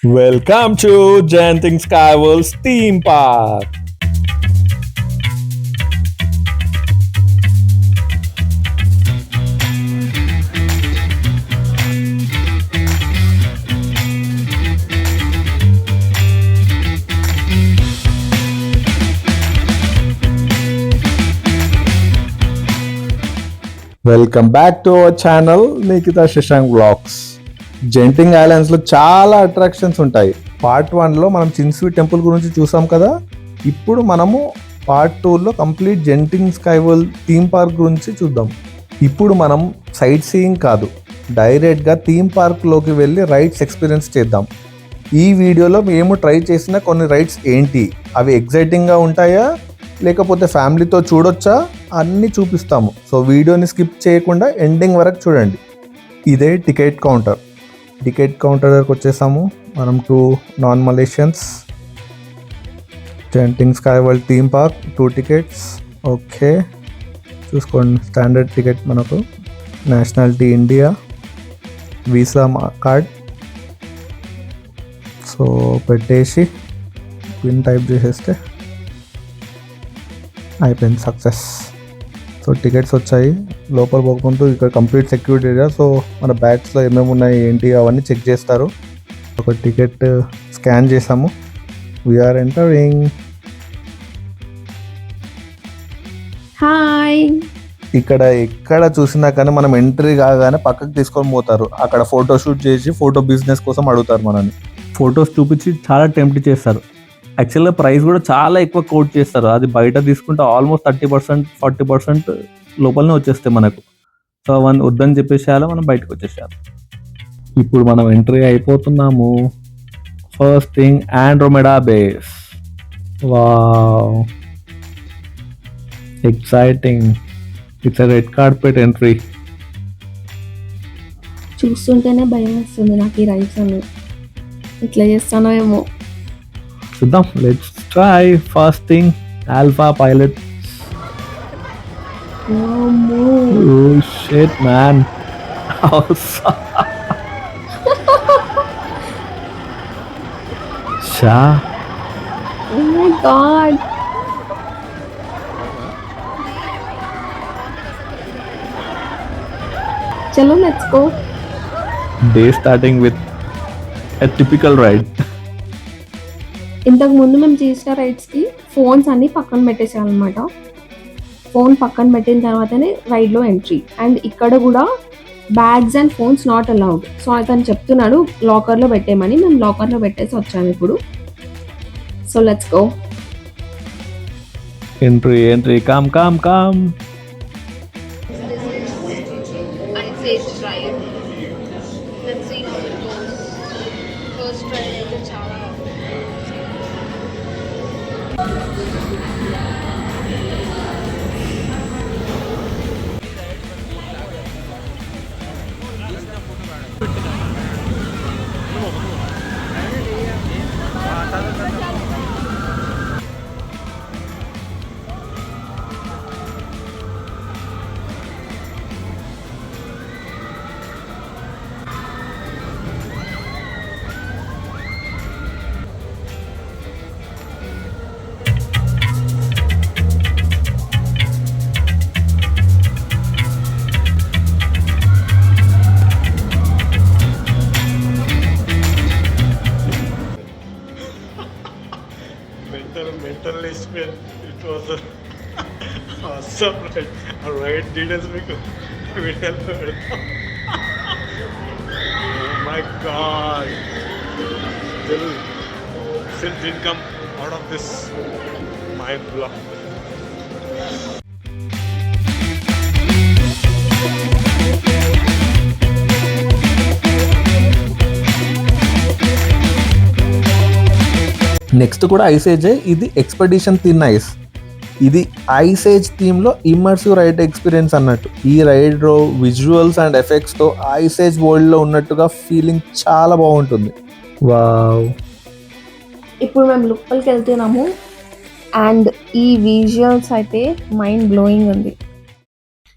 Welcome to Genting Skyworld's theme park. Welcome back to our channel Nikita Shashank Vlogs. జెంటింగ్ islands లో చాలా attractions ఉంటాయి. Part 1 లో మనం చిన్స్వి temple గురించి చూసాం కదా. ఇప్పుడు మనము పార్ట్ 2 లో complete జెంటింగ్ sky world theme park గురించి చూద్దాం. ఇప్పుడు మనం సైట్ సీయింగ్ కాదు, డైరెక్ట్ గా థీమ్ పార్క్ లోకి వెళ్ళి రైడ్స్ ఎక్స్పీరియన్స్ చేద్దాం. ఈ వీడియోలో మేము ట్రై చేసిన కొన్ని రైడ్స్ ఏంటి, అవి ఎగ్జైటింగ్ గా ఉంటాయా లేకపోతే ఫ్యామిలీతో చూడొచ్చా అన్నీ చూపిస్తాము. సో వీడియోని స్కిప్ చేయకుండా ఎండింగ్ వరకు చూడండి. ఇదే టికెట్ కౌంటర్ దగ్గరకు వచ్చేసాము. మనం 2 non Malaysians, జెంటింగ్ sky world theme park 2 tickets. Okay, చూసుకోండి. స్టాండర్డ్ టికెట్, మనకు nationality India, visa card. So పెట్టేసి పిన్ టైప్ చేసేస్తే అయిపోయింది, సక్సెస్. సో టికెట్స్ వచ్చాయి. లోపల పోకముందు ఇక్కడ కంప్లీట్ సెక్యూరిటీ ఏరియా. సో మన బ్యాగ్స్లో ఏమేమి ఉన్నాయి ఏంటి అవన్నీ చెక్ చేస్తారు. ఒక టికెట్ స్కాన్ చేసాము. We're entering. హాయ్. ఇక్కడ ఎక్కడ చూసినా కానీ మనం ఎంట్రీ కాగానే పక్కకు తీసుకొని పోతారు. అక్కడ ఫోటో షూట్ చేసి ఫోటో బిజినెస్ కోసం అడుగుతారు మనల్ని. ఫొటోస్ చూపించి చాలా టెంప్ట్ చేస్తారు. యాక్చువల్గా ప్రైస్ కూడా చాలా ఎక్కువ కోట్ చేస్తారు. అది బయట తీసుకుంటే ఆల్మోస్ట్ 30% 40% లోపలనే వచ్చేస్తాయి మనకు. సో అవన్నీ వద్దని చెప్పేసేయాలి, మనం బయటకు వచ్చేసేయాలి. ఇప్పుడు మనం ఎంట్రీ అయిపోతున్నాము. First thing Andromeda base. Wow, exciting. It's red carpet entry. చూస్తుంటేనే భయం వస్తుంది నాకు ఈ రైడ్స్ అన్ని. ఇట్లా చేస్తానో ఏమో చూద్దాం. Let's try. First thing alpha pilot. Oh shit, man. Sha. Oh my god. Chalo, let's go. Day starting with a typical ride. ఇంతకు ముందు మేము చేసిన రైడ్స్కి ఫోన్స్ అన్ని పక్కన పెట్టేసామన్నమాట. ఫోన్ పక్కన పెట్టిన తర్వాతనే రైడ్లో ఎంట్రీ. అండ్ ఇక్కడ కూడా bags and phones not allowed. So అతను చెప్తున్నాడు లాకర్లో పెట్టేయమని. మేము లాకర్లో పెట్టేసి వచ్చాము ఇప్పుడు. So let's go. Entry, come. Unsafe ride. Let's see how it goes. First ride అయితే చాలా mental spin. It was a awesome ride. Ride details మీకు వీడియోలో పెడతాం. Oh my god. Still didn't come out of this mind block. Next కూడా ice age. ఇది expedition thin ice. ఇది ice age theme లో immersive ride experience అన్నట్టు. ఈ ride లో విజువల్స్ అండ్ ఎఫెక్ట్స్ తో ఐస్ ఏజ్ వరల్డ్ లో ఉన్నట్టుగా ఫీలింగ్ చాలా బాగుంటుంది. వావ్. ఇప్పుడు మేము లోపలికి వెళ్తున్నాము. అండ్ ఈ విజువల్స్ అయితే మైండ్ బ్లోయింగ్ ఉంది.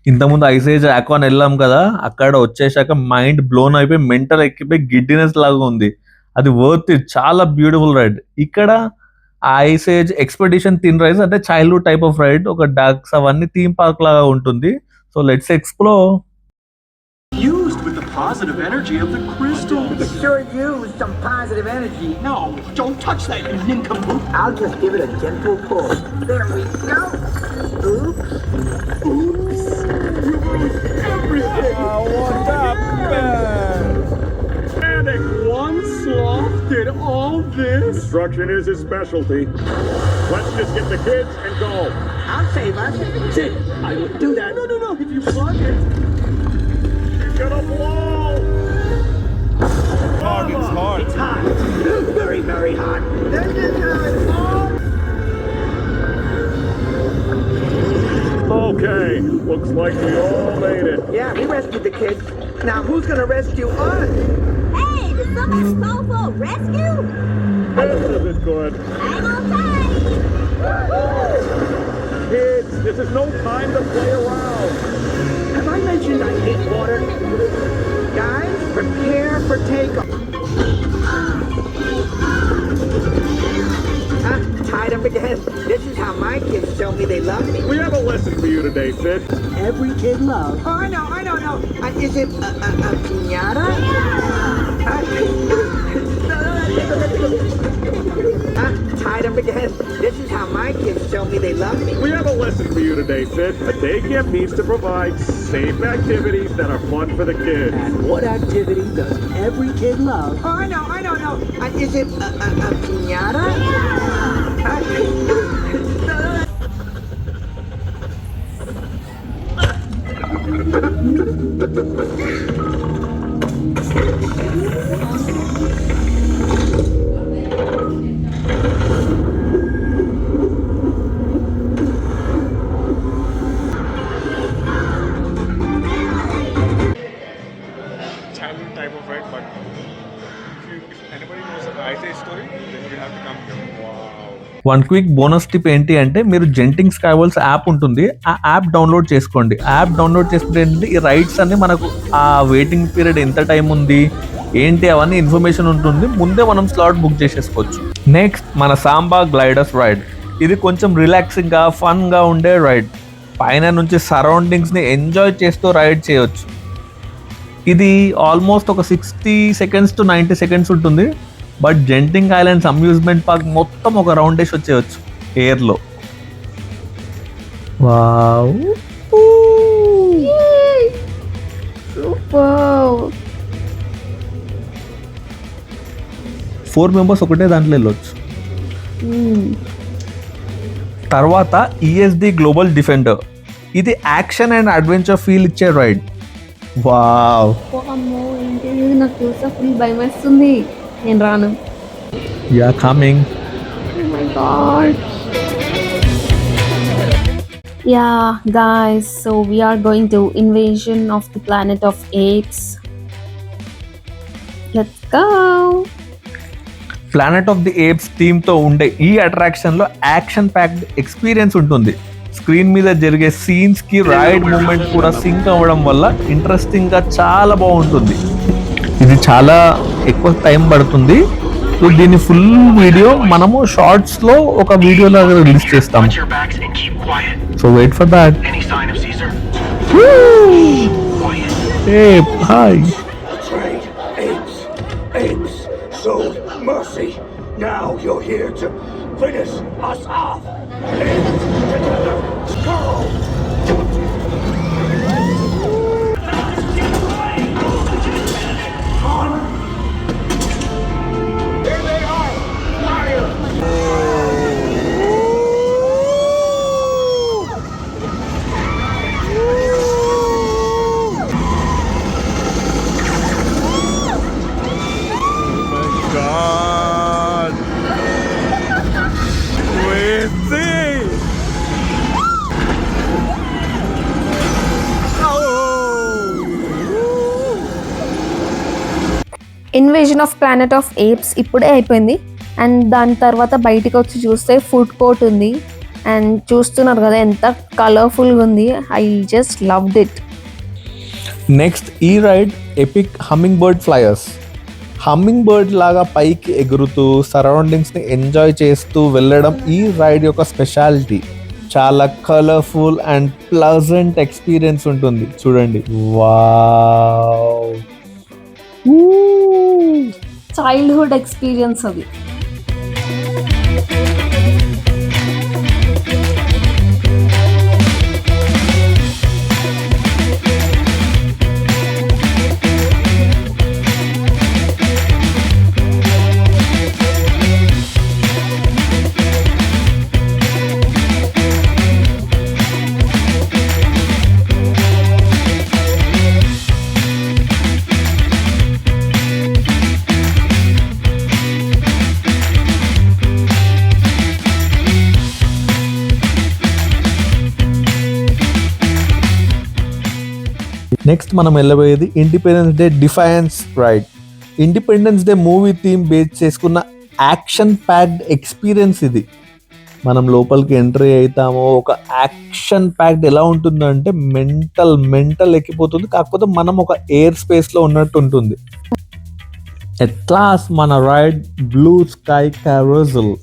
ఇంతకుముందు ఐస్ ఏజ్ అక్వాన్ వెళ్ళాం కదా, అక్కడ వచ్చేసాక మైండ్ బ్లోన్ అయిపోయి మెంటల్ ఎక్కిపోయి గిడ్డినెస్ లాగా ఉంది. అది వర్త్ ఇట్, చాలా బ్యూటిఫుల్ రైడ్. ఇక్కడ ice age expedition thin rise అంటే చైల్డ్హుడ్ టైప్ ఆఫ్ రైడ్, ఒక డక్స్ అవన్నీ థీమ్ పార్క్ లాగా ఉంటుంది. So let's explore. Used with the positive energy of the crystals. You sure use some positive energy. No, don't touch that, you nincompoop. I'll just give it a gentle pull. There we go. Oops. Oops. Everything. What happened? Panic. One sloth did all this. Destruction is his specialty. Let's just get the kids and go. I'll save us. Sid, I would do that. No. If you plug it. He's gonna blow! Hard, it's hard. It's hot. Very, very hot. This is hot. Okay, looks like we all made it. Yeah, we rescued the kids. Now who's gonna rescue us? Hey, did somebody call for a rescue? This isn't good. Hang on tight. Kids, this is no time to play around. Have I mentioned I hate water? Guys, prepare for takeoff. Tied up again. This is how my kids show me they love me. We have a lesson for you today, Sid. Every kid loves. Oh, I know. Is it a piñata? Tied up again. This is how my kids show me they love me. We have a lesson for you today, Sid. A day camp needs to provide safe activities that are fun for the kids. And what activity does every kid love? Oh, I know. Is it a piñata? Challenging type of ride, but if anybody knows the Ice Age story, then you have to come here. Wow. One quick bonus tip ఏంటి అంటే, మీరు జెంటింగ్ స్కైవల్స్ app ఉంటుంది, ఆ app download చేసుకోండి. App download చేసుకుంటే ఏంటంటే ఈ rides అన్ని మనకు ఆ వెయిటింగ్ పీరియడ్ ఎంత టైం ఉంది ఏంటి అవన్నీ ఇన్ఫర్మేషన్ ఉంటుంది, ముందే మనం స్లాట్ బుక్ చేసేసుకోవచ్చు. నెక్స్ట్ మన సాంబా గ్లైడర్స్ రైడ్. ఇది కొంచెం రిలాక్సింగ్గా ఫన్గా ఉండే రైడ్. పైన నుంచి సరౌండింగ్స్ని ఎంజాయ్ చేస్తూ రైడ్ చేయొచ్చు. ఇది ఆల్మోస్ట్ ఒక 60 seconds to 90 seconds ఉంటుంది. బట్ జెంటింగ్ ఐలాండ్స్ అమ్యూజ్మెంట్ పార్క్ మొత్తం ఒక రౌండ్ వేసి వచ్చేయచ్చు ఎయిర్లో. Wow, super. 4 members ఒకటే దాంట్లో వెళ్ళొచ్చు. తర్వాత ESD గ్లోబల్ డిఫెండర్. ఇది యాక్షన్ అండ్ అడ్వెంచర్ ఫీల్ ఇచ్చే రైడ్. వావ్, అమ్మో ఏంటి ఇది, నాకు చూసా ఫుల్ భయం వేస్తుంది, నేను రాను. Yeah coming. Oh my god. Yeah, guys, so we are going to Invasion of the Planet of Apes. Let's go. Planet of the apes థీమ్తో ఉండే ఈ అట్రాక్షన్లో యాక్షన్ ప్యాక్డ్ ఎక్స్పీరియన్స్ ఉంటుంది. స్క్రీన్ మీద జరిగే సీన్స్కి రైడ్ మూమెంట్ కూడా సింక్ అవ్వడం వల్ల ఇంట్రెస్టింగ్గా చాలా బాగుంటుంది. ఇది చాలా ఎక్కువ టైం పడుతుంది. సో దీని ఫుల్ వీడియో మనము షార్ట్స్లో ఒక వీడియో లాగా రిలీజ్ చేస్తాము. Watch your backs and keep quiet. So wait for that. Any sign of Caesar? Quiet. ఏ hi. Betrayed apes showed mercy. Now you're here to finish us off. Hands together, go! Here they are, fire! God. Crazy. Invasion of planet of apes ఇప్పుడే అయిపోయింది. And దాని తర్వాత బయటికి వచ్చి చూస్తే food court ఉంది. And చూస్తున్నారు కదా ఎంత కలర్ఫుల్గా ఉంది. I just loved it. Next ఈ ride epic humming bird flyers. Humming bird లాగా పైకి ఎగురుతూ సరౌండింగ్స్ని ఎంజాయ్ చేస్తూ వెళ్ళడం ఈ రైడ్ యొక్క స్పెషాలిటీ. చాలా కలర్ఫుల్ అండ్ ప్లజెంట్ ఎక్స్పీరియన్స్ ఉంటుంది. చూడండి, వావ్, చైల్డ్హుడ్ ఎక్స్పీరియన్స్ అది. నెక్స్ట్ మనం వెళ్ళబోయేది independence day defines ride. Independence day movie theme base చేసుకున్న యాక్షన్ ప్యాక్డ్ ఎక్స్పీరియన్స్ ఇది. మనం లోపలికి ఎంట్రీ అవుతామో ఒక యాక్షన్ ప్యాక్డ్ ఎలా ఉంటుందంటే మెంటల్ ఎక్కిపోతుంది. కాకపోతే మనం ఒక ఎయిర్ స్పేస్లో ఉన్నట్టు ఉంటుంది. ఎట్ లాస్ట్ మన రైడ్ బ్లూ స్కై క్యారోజల్.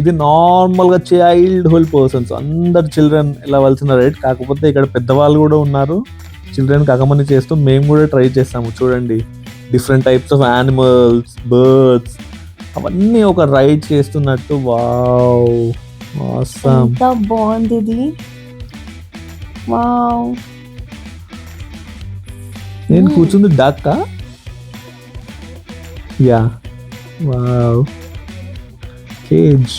ఇది నార్మల్గా చైల్డ్హుడ్ పర్సన్స్, అందరు చిల్డ్రన్ వెళ్ళవలసిన రైడ్. కాకపోతే ఇక్కడ పెద్దవాళ్ళు కూడా ఉన్నారు. చిల్డ్రన్ కాకమని చేస్తూ మేము కూడా ట్రై చేస్తాము. చూడండి, different types of animals, birds అవన్నీ ఒక రైడ్ చేస్తున్నట్టు. Wow, awesome. ఎంత బాగుంది ఇది. వావ్, నేను కూర్చుంది డక్కా. Yeah, wow, cage.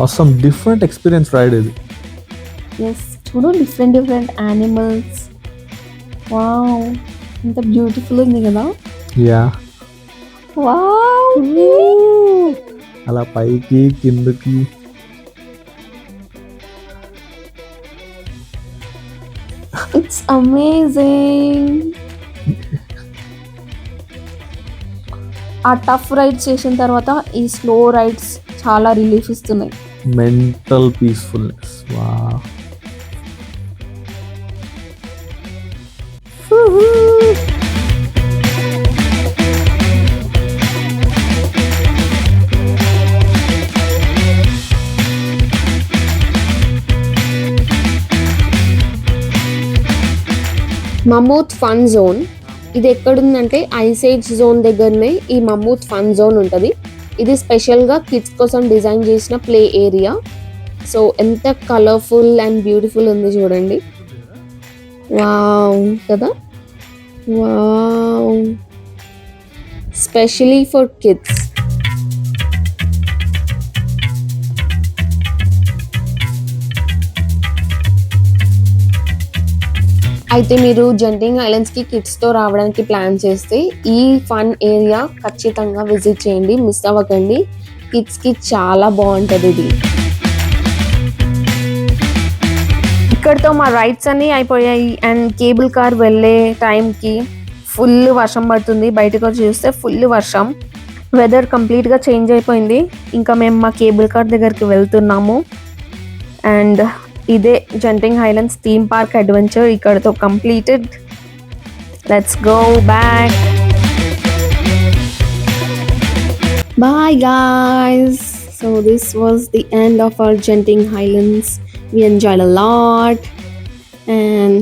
Awesome, different experience ride ఇది. ఎస్, చూడు, డిఫరెంట్ యానిమల్స్. వావ్, ఎంత బ్యూటిఫుల్ ఉంది కదా. యా, వావ్, అలా పైకి కిందకి. It's amazing. ఆ టఫ్ రైడ్స్ చేసిన తర్వాత ఈ స్లో రైడ్స్ చాలా రిలీఫ్ ఇస్తున్నాయి. Mental peacefulness. Wow. Mammoth fun zone ఇది ఎక్కడుందంటే ఐసేజ్ జోన్ దగ్గరనే ఈ మమూత్ ఫన్ జోన్ ఉంటుంది. ఇది స్పెషల్గా కిడ్స్ కోసం డిజైన్ చేసిన ప్లే ఏరియా. సో ఎంత కలర్ఫుల్ అండ్ బ్యూటిఫుల్ ఉంది చూడండి. వావ్ కదా, వావ్, స్పెషలీ ఫర్ కిడ్స్. అయితే మీరు జంపింగ్ ఐలాండ్స్కి కిడ్స్తో రావడానికి ప్లాన్ చేస్తే ఈ ఫన్ ఏరియా ఖచ్చితంగా విజిట్ చేయండి, మిస్ అవ్వకండి. కిడ్స్కి చాలా బాగుంటుంది ఇది. ఇక్కడితో మా రైడ్స్ అన్నీ అయిపోయాయి. అండ్ కేబుల్ కార్ వెళ్ళే టైంకి ఫుల్ వర్షం పడుతుంది. బయటకు వచ్చి చూస్తే ఫుల్ వర్షం. వెదర్ కంప్లీట్గా చేంజ్ అయిపోయింది. ఇంకా మేము మా కేబుల్ కార్ దగ్గరికి వెళ్తున్నాము. అండ్ ఇదే jumping highlands theme park adventure ఇక్కడతో completed. Let's go back. Bye guys. So this was the end of our jumping highlands. We enjoyed a lot. And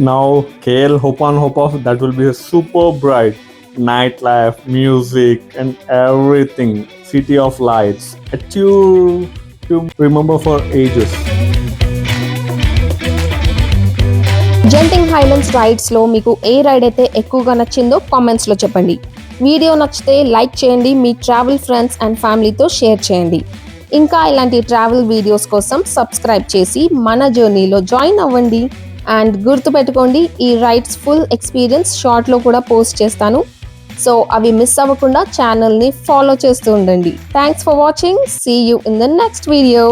now KL Hope off, that will be a super bright nightlife, music and everything. City of lights. A tune to remember for ages. Jumping highlands రైడ్స్లో మీకు ఏ ride అయితే ఎక్కువగా నచ్చిందో కామెంట్స్లో చెప్పండి. Video నచ్చితే like చేయండి, మీ ట్రావెల్ ఫ్రెండ్స్ అండ్ ఫ్యామిలీతో షేర్ చేయండి. ఇంకా ఇలాంటి ట్రావెల్ వీడియోస్ కోసం సబ్స్క్రైబ్ చేసి మన జర్నీలో జాయిన్ అవ్వండి. అండ్ గుర్తుపెట్టుకోండి, ఈ రైడ్స్ ఫుల్ ఎక్స్పీరియన్స్ షార్ట్లో కూడా పోస్ట్ చేస్తాను. సో అవి మిస్ అవ్వకుండా ఛానల్ని ఫాలో చేస్తూ ఉండండి. Thanks for watching. See you in the next video.